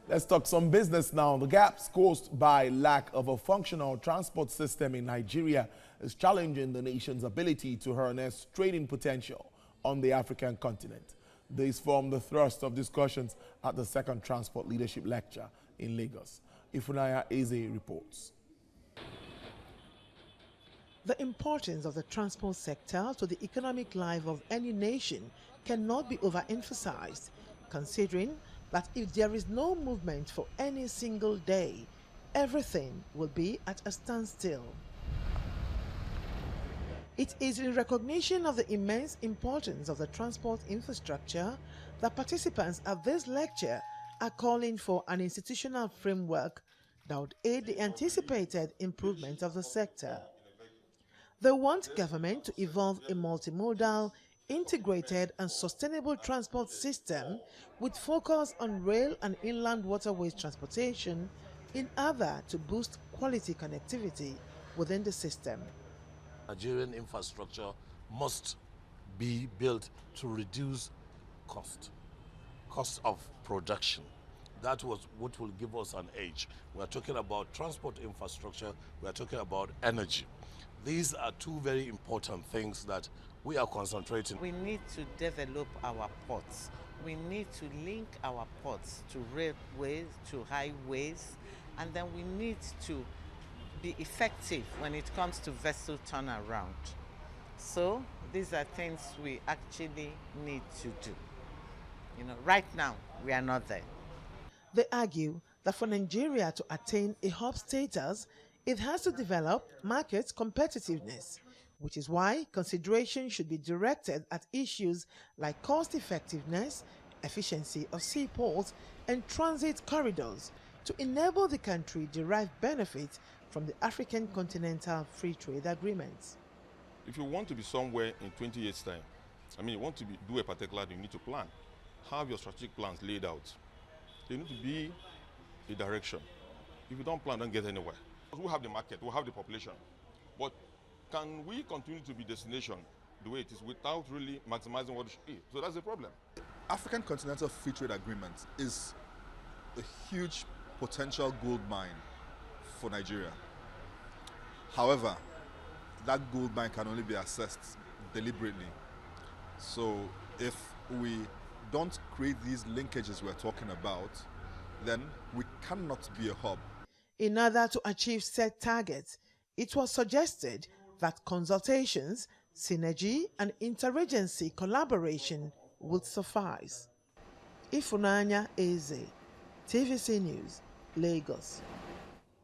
Let's talk some business now. The gaps caused by lack of a functional transport system in Nigeria is challenging the nation's ability to harness trading potential on the African continent. This formed the thrust of discussions at the second Transport Leadership Lecture in Lagos. Ifunanya Eze reports. The importance of the transport sector to the economic life of any nation cannot be overemphasized, considering that if there is no movement for any single day, everything will be at a standstill. It is in recognition of the immense importance of the transport infrastructure that participants at this lecture are calling for an institutional framework that would aid the anticipated improvement of the sector. They want government to evolve a multimodal, integrated and sustainable transport system with focus on rail and inland waterways transportation in order to boost quality connectivity within the system. Nigerian infrastructure must be built to reduce cost of production. That was what will give us an edge. We are talking about transport infrastructure, we are talking about energy. These are two very important things that we are concentrating. We need to develop our ports. We need to link our ports to railways, to highways, and then we need to be effective when it comes to vessel turnaround. So these are things we actually need to do. Right now we are not there. They argue that for Nigeria to attain a hub status, it has to develop market competitiveness, which is why consideration should be directed at issues like cost effectiveness, efficiency of seaports, and transit corridors to enable the country derive benefits from the African Continental Free Trade Agreements. If you want to be somewhere in 20 years' time, you want to do a particular thing, you need to plan. Have your strategic plans laid out. There need to be a direction. If you don't plan, don't get anywhere. We have the market, we have the population, but can we continue to be destination the way it is without really maximizing what it should be? So that's the problem. African Continental Free Trade Agreement is a huge potential gold mine for Nigeria. However, that gold mine can only be assessed deliberately. So if we don't create these linkages we're talking about, then we cannot be a hub. In order to achieve set targets, it was suggested that consultations, synergy, and interagency collaboration would suffice. Ifunanya Eze, TVC News, Lagos.